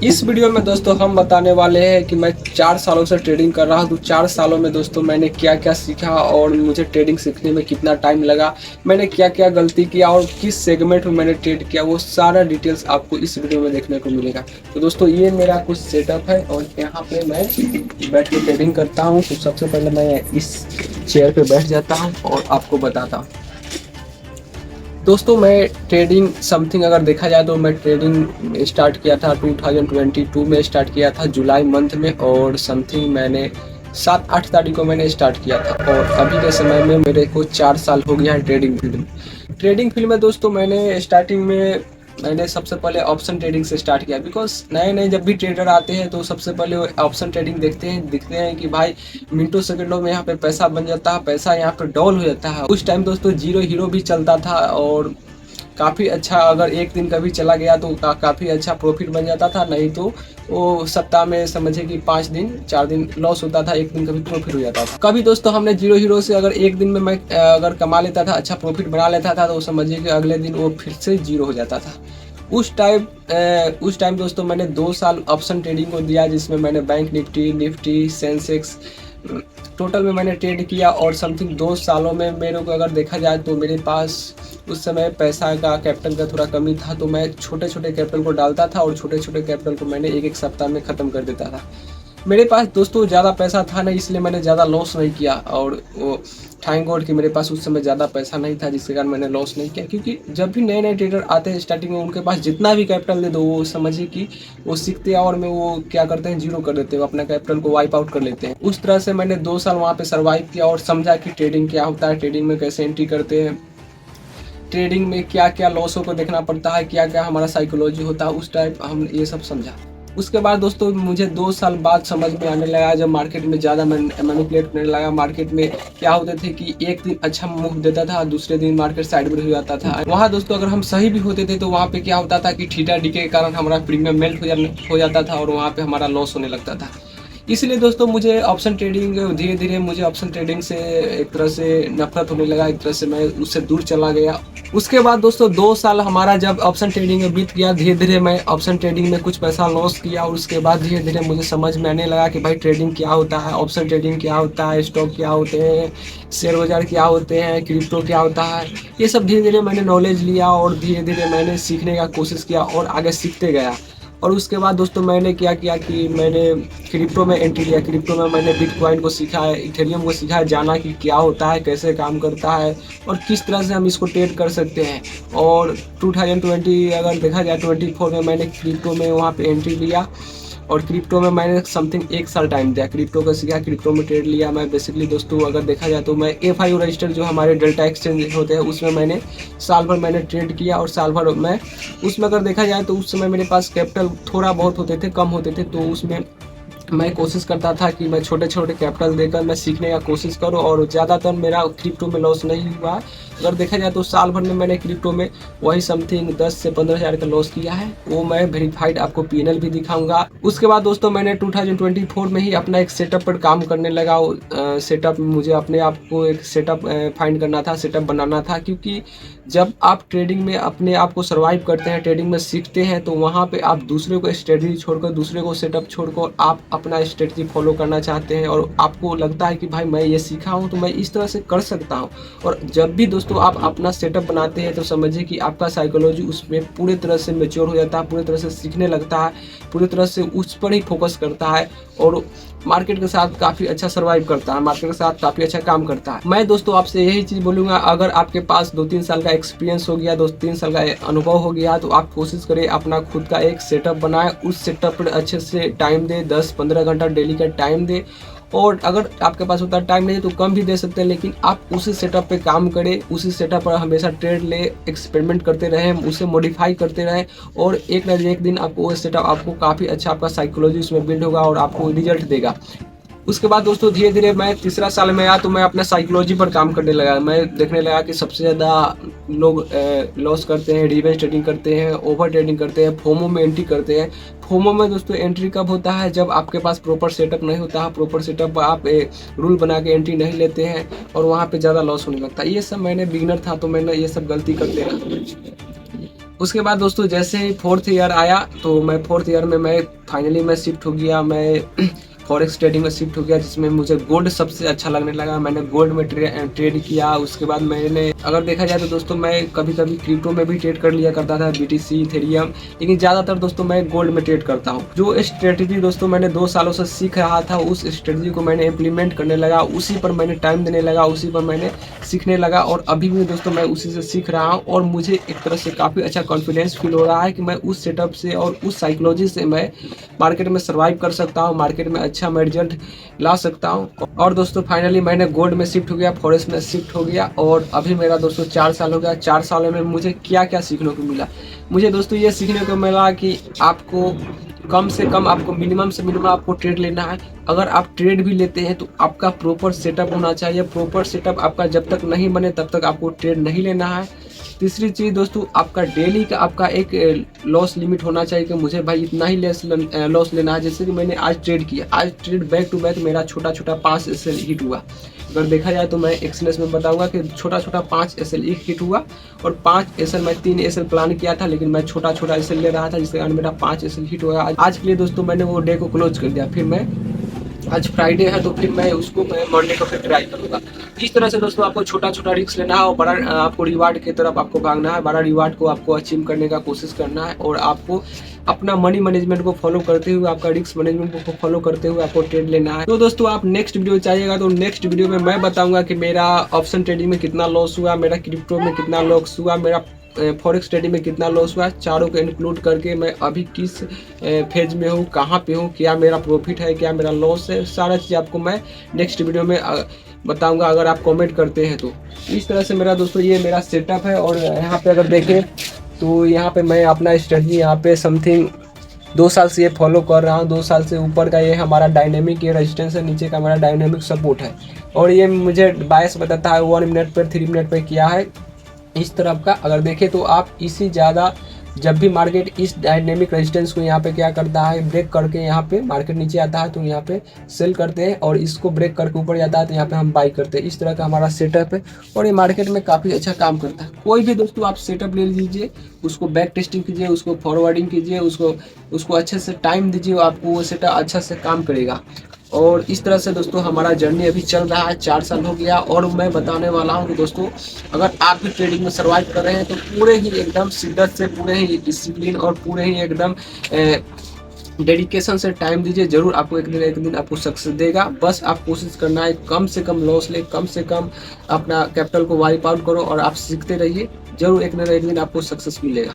इस वीडियो में दोस्तों हम बताने वाले हैं कि मैं 4 सालों से ट्रेडिंग कर रहा हूँ। तो 4 सालों में दोस्तों मैंने क्या-क्या सीखा और मुझे ट्रेडिंग सीखने में कितना टाइम लगा, मैंने क्या-क्या गलती किया और किस सेगमेंट में मैंने ट्रेड किया, वो सारा डिटेल्स आपको इस वीडियो में देखने को मिलेगा। तो दोस्तों ये मेरा कुछ सेटअप है और यहाँ पे मैं बैठ के ट्रेडिंग करता हूँ। तो सबसे पहले मैं इस चेयर पे बैठ जाता हूँ और आपको बताता हूँ। दोस्तों मैं ट्रेडिंग समथिंग अगर देखा जाए तो मैं ट्रेडिंग स्टार्ट किया था 2022 में स्टार्ट किया था जुलाई मंथ में, और समथिंग मैंने 7-8 तारीख को मैंने स्टार्ट किया था और अभी के समय में मेरे को 4 साल हो गया है ट्रेडिंग फील्ड में। ट्रेडिंग फील्ड में दोस्तों मैंने स्टार्टिंग में मैंने सबसे पहले ऑप्शन ट्रेडिंग से स्टार्ट किया, बिकॉज नए नए जब भी ट्रेडर आते हैं तो सबसे पहले वो ऑप्शन ट्रेडिंग दिखते हैं कि भाई मिनटों सेकंडों में यहाँ पे पैसा बन जाता है, पैसा यहाँ पे डबल हो जाता है। उस टाइम दोस्तों जीरो हीरो भी चलता था और काफ़ी अच्छा, अगर एक दिन कभी चला गया तो काफ़ी अच्छा प्रॉफिट बन जाता था, नहीं तो वो सप्ताह में समझे कि 5 दिन 4 दिन लॉस होता था, एक दिन कभी प्रॉफिट हो जाता था। कभी दोस्तों हमने जीरो हीरो से अगर एक दिन में मैं अगर कमा लेता था, अच्छा प्रॉफिट बना लेता था, तो समझिए कि अगले दिन वो फिर से जीरो हो जाता था। उस टाइम दोस्तों मैंने 2 साल ऑप्शन ट्रेडिंग को दिया, जिसमें मैंने बैंक निफ्टी सेंसेक्स टोटल में मैंने ट्रेड किया। और समथिंग 2 सालों में मेरे को अगर देखा जाए तो मेरे पास उस समय पैसा का कैपिटल का थोड़ा कमी था, तो मैं छोटे छोटे कैपिटल को डालता था और छोटे छोटे कैपिटल को मैंने एक एक सप्ताह में ख़त्म कर देता था। मेरे पास दोस्तों ज़्यादा पैसा था नहीं, इसलिए मैंने ज़्यादा लॉस नहीं किया। और वो थैंक गॉड कि मेरे पास उस समय ज़्यादा पैसा नहीं था, जिसके कारण मैंने लॉस नहीं किया। क्योंकि जब भी नए नए ट्रेडर आते हैं स्टार्टिंग में, उनके पास जितना भी कैपिटल दे दो, वो समझिए कि वो सीखते हैं और में वो क्या करते हैं, जीरो कर देते हैं, अपना कैपिटल को वाइप आउट कर लेते हैं। उस तरह से मैंने 2 साल वहाँ पे सर्वाइव किया और समझा कि ट्रेडिंग क्या होता है, ट्रेडिंग में कैसे एंट्री करते हैं, ट्रेडिंग में क्या क्या लॉसों को देखना पड़ता है, क्या क्या हमारा साइकोलॉजी होता है, उस टाइप हम ये सब समझा। उसके बाद दोस्तों मुझे 2 साल बाद समझ में आने लगा, जब मार्केट में ज़्यादा मैनिपुलेट करने लगा। मार्केट में क्या होते थे कि एक दिन अच्छा मूव देता था, दूसरे दिन मार्केट साइड हो जाता था। वहाँ दोस्तों अगर हम सही भी होते थे तो वहाँ पे क्या होता था कि थीटा डीके के कारण हमारा प्रीमियम मेल्ट हो जाता था और वहाँ पे हमारा लॉस होने लगता था। इसलिए दोस्तों मुझे ऑप्शन ट्रेडिंग धीरे धीरे मुझे ऑप्शन ट्रेडिंग से एक तरह से नफरत होने लगा, एक तरह से मैं उससे दूर चला गया। उसके बाद दोस्तों 2 साल हमारा जब ऑप्शन ट्रेडिंग में बीत गया, धीरे धीरे मैं ऑप्शन ट्रेडिंग में कुछ पैसा लॉस किया और उसके बाद धीरे धीरे मुझे समझ में आने लगा कि भाई ट्रेडिंग क्या होता है, ऑप्शन ट्रेडिंग क्या होता है, स्टॉक क्या होते हैं, शेयर बाजार क्या होते हैं, क्रिप्टो क्या होता है। ये सब धीरे धीरे मैंने नॉलेज लिया और धीरे धीरे मैंने सीखने का कोशिश किया और आगे सीखते गया। और उसके बाद दोस्तों मैंने क्या किया कि मैंने क्रिप्टो में एंट्री लिया। क्रिप्टो में मैंने बिटकॉइन को सीखा है, इथेरियम को सीखा है, जाना कि क्या होता है, कैसे काम करता है और किस तरह से हम इसको ट्रेड कर सकते हैं। और 2020 अगर देखा जाए 24 में मैंने क्रिप्टो में वहाँ पे एंट्री लिया और क्रिप्टो में मैंने समथिंग 1 साल टाइम दिया, क्रिप्टो को सीखा, क्रिप्टो में ट्रेड लिया। मैं बेसिकली दोस्तों अगर देखा जाए तो मैं FIO रजिस्टर जो हमारे डेल्टा एक्सचेंज होते हैं उसमें मैंने साल भर मैंने ट्रेड किया। और साल भर मैं उसमें अगर देखा जाए तो उस समय मेरे पास कैपिटल थोड़ा बहुत होते थे, कम होते थे, तो उसमें मैं कोशिश करता था कि मैं छोटे छोटे कैपिटल देकर मैं सीखने का कोशिश करूं और ज़्यादातर मेरा क्रिप्टो में लॉस नहीं हुआ। अगर देखा जाए तो साल भर में मैंने क्रिप्टो में वही समथिंग 10 से 15 हज़ार का लॉस किया है, वो मैं वेरीफाइड आपको PNL भी दिखाऊंगा। उसके बाद दोस्तों मैंने 2024 में ही अपना एक सेटअप पर काम करने लगा। सेटअप मुझे अपने आप को एक सेटअप फाइंड करना था, सेटअप बनाना था, क्योंकि जब आप ट्रेडिंग में अपने आप को सर्वाइव करते हैं, ट्रेडिंग में सीखते हैं, तो वहाँ पे आप दूसरे को स्ट्रेटजी छोड़कर, दूसरे को सेटअप छोड़कर आप अपना स्ट्रेटजी फॉलो करना चाहते हैं और आपको लगता है कि भाई मैं ये सीखा हूँ तो मैं इस तरह से कर सकता हूँ। और जब भी दोस्तों आप अपना सेटअप बनाते हैं तो समझिए कि आपका साइकोलॉजी उसमें पूरे तरह से मैच्योर हो जाता है, पूरे तरह से सीखने लगता है, पूरी तरह से उस पर ही फोकस करता है और मार्केट के साथ काफ़ी अच्छा सर्वाइव करता है, मार्केट के साथ काफ़ी अच्छा काम करता है। मैं दोस्तों आपसे यही चीज़ बोलूँगा, अगर आपके पास 2-3 साल का एक्सपीरियंस हो गया, 2-3 साल का अनुभव हो गया, तो आप कोशिश करें अपना खुद का एक सेटअप बनाएं, उस सेटअप पर अच्छे से टाइम दें, 10-15 घंटा डेली का टाइम दें। और अगर आपके पास उतना टाइम नहीं है तो कम भी दे सकते हैं, लेकिन आप उसी सेटअप पे काम करें, उसी सेटअप पर हमेशा ट्रेड ले, एक्सपेरिमेंट करते रहें, उसे मॉडिफाई करते रहें और एक ना एक दिन आपको वो सेटअप आपको काफ़ी अच्छा आपका साइकोलॉजी उसमें बिल्ड होगा और आपको रिजल्ट देगा। उसके बाद दोस्तों धीरे धीरे मैं तीसरा साल में आया तो मैं अपना साइकोलॉजी पर काम करने लगा। मैं देखने लगा कि सबसे ज़्यादा लोग लॉस करते हैं, रिवेंज ट्रेडिंग करते हैं, ओवर ट्रेडिंग करते हैं, फोमो में एंट्री करते हैं। फोमो में दोस्तों एंट्री कब होता है, जब आपके पास प्रॉपर सेटअप नहीं होता है, प्रॉपर सेटअप आप रूल बना के एंट्री नहीं लेते हैं और वहाँ पे ज़्यादा लॉस होने लगता है। ये सब मैंने बिगिनर था तो मैंने ये सब गलती करते रहा। उसके बाद दोस्तों जैसे ही 4th ईयर आया तो मैं 4th ईयर में मैं फाइनली मैं शिफ्ट हो गया, मैं फॉरेक्स ट्रेडिंग में शिफ्ट हो गया, जिसमें मुझे गोल्ड सबसे अच्छा लगने लगा। मैंने गोल्ड में ट्रेड किया। उसके बाद मैंने अगर देखा जाए तो दोस्तों मैं कभी कभी क्रिप्टो में भी ट्रेड कर लिया करता था, BTC, इथेरियम, लेकिन ज़्यादातर दोस्तों मैं गोल्ड में ट्रेड करता हूँ। जो स्ट्रेटजी दोस्तों मैंने 2 सालों से सीख रहा था, उस स्ट्रेटजी को मैंने इम्प्लीमेंट करने लगा, उसी पर मैंने टाइम देने लगा, उसी पर मैंने सीखने लगा और अभी भी दोस्तों मैं उसी से सीख रहा हूँ और मुझे एक तरह से काफ़ी अच्छा कॉन्फिडेंस फील हो रहा है कि मैं उस सेटअप से और उस साइकोलॉजी से मैं मार्केट में सर्वाइव कर सकता हूँ, मार्केट में अच्छा मैं रिजल्ट ला सकता हूँ। और दोस्तों फाइनली मैंने गोल्ड में शिफ्ट हो गया, फॉरेस्ट में शिफ्ट हो गया और अभी मेरा दोस्तों 4 साल हो गया। 4 सालों में मुझे क्या क्या सीखने को मिला। मुझे दोस्तों ये सीखने को मिला कि आपको कम से कम, आपको मिनिमम से मिनिमम आपको ट्रेड लेना है। अगर आप ट्रेड भी लेते हैं तो आपका प्रॉपर सेटअप होना चाहिए। प्रॉपर सेटअप आपका जब तक नहीं बने तब तक आपको ट्रेड नहीं लेना है। तीसरी चीज़ दोस्तों, आपका डेली का आपका एक लॉस लिमिट होना चाहिए कि मुझे भाई इतना ही लॉस लेना है। जैसे कि मैंने आज ट्रेड किया, आज ट्रेड बैक टू बैक मेरा छोटा छोटा 5 SL हिट हुआ। अगर देखा जाए तो मैं एक्सलेंस में बताऊंगा कि छोटा छोटा 5 SL हिट हुआ और 5 SL, मैं 3 SL प्लान किया था लेकिन मैं छोटा छोटा SL ले रहा था, जिसके कारण मेरा 5 SL हिट हुआ। आज के लिए दोस्तों मैंने वो डे को क्लोज कर दिया। फिर मैं आज फ्राइडे है तो फिर मैं उसको मैं मंडे को फिर ट्राई करूंगा। इस तरह से दोस्तों आपको छोटा छोटा रिस्क लेना है और बड़ा आपको रिवार्ड की तरफ आपको भागना है। बड़ा रिवार्ड को आपको अचीव करने का कोशिश करना है और आपको अपना मनी मैनेजमेंट को फॉलो करते हुए, आपका रिस्क मैनेजमेंट को फॉलो करते हुए आपको ट्रेड लेना है। तो दोस्तों आप नेक्स्ट वीडियो चाहिएगा तो नेक्स्ट वीडियो में मैं बताऊंगा कि मेरा ऑप्शन ट्रेडिंग में कितना लॉस हुआ, मेरा क्रिप्टो में कितना लॉस हुआ, मेरा फॉरेक्स ट्रेडिंग में कितना लॉस हुआ, चारों को इंक्लूड करके मैं अभी किस फेज में हूँ, कहाँ पे हूँ, क्या मेरा प्रॉफिट है, क्या मेरा लॉस है, सारा चीज़ आपको मैं नेक्स्ट वीडियो में बताऊंगा अगर आप कमेंट करते हैं तो। इस तरह से मेरा दोस्तों ये मेरा सेटअप है और यहाँ पे अगर देखें तो यहाँ पे मैं अपना स्ट्रेटजी यहाँ पे समथिंग 2 साल से ये फॉलो कर रहा हूँ। 2 साल से ऊपर का ये हमारा डायनेमिक ये रेजिस्टेंस है, नीचे का हमारा डायनेमिक सपोर्ट है और ये मुझे बायस बताता है 1 मिनट पर, 3 मिनट पर किया है इस तरफ का। अगर देखें तो आप इसी ज़्यादा जब भी मार्केट इस डायनेमिक रेजिस्टेंस को यहाँ पे क्या करता है, ब्रेक करके यहाँ पे मार्केट नीचे आता है तो यहाँ पे सेल करते हैं और इसको ब्रेक करके ऊपर जाता है तो यहाँ पे हम बाई करते हैं। इस तरह का हमारा सेटअप है और ये मार्केट में काफ़ी अच्छा काम करता है। कोई भी दोस्तों आप सेटअप ले लीजिए, उसको बैक टेस्टिंग कीजिए, उसको फॉरवर्डिंग कीजिए, उसको अच्छे से टाइम दीजिए, आपको वो सेटअप अच्छा से काम करेगा। और इस तरह से दोस्तों हमारा जर्नी अभी चल रहा है, 4 साल हो गया और मैं बताने वाला हूँ कि दोस्तों अगर आप भी ट्रेडिंग में सर्वाइव कर रहे हैं तो पूरे ही एकदम शिद्दत से, पूरे ही डिसिप्लिन और पूरे ही एकदम डेडिकेशन से टाइम दीजिए। जरूर आपको एक दिन आपको सक्सेस देगा। बस आप कोशिश करना है कम से कम लॉस ले, कम से कम अपना कैपिटल को वाइप आउट करो और आप सीखते रहिए। जरूर एक न एक दिन आपको सक्सेस मिलेगा।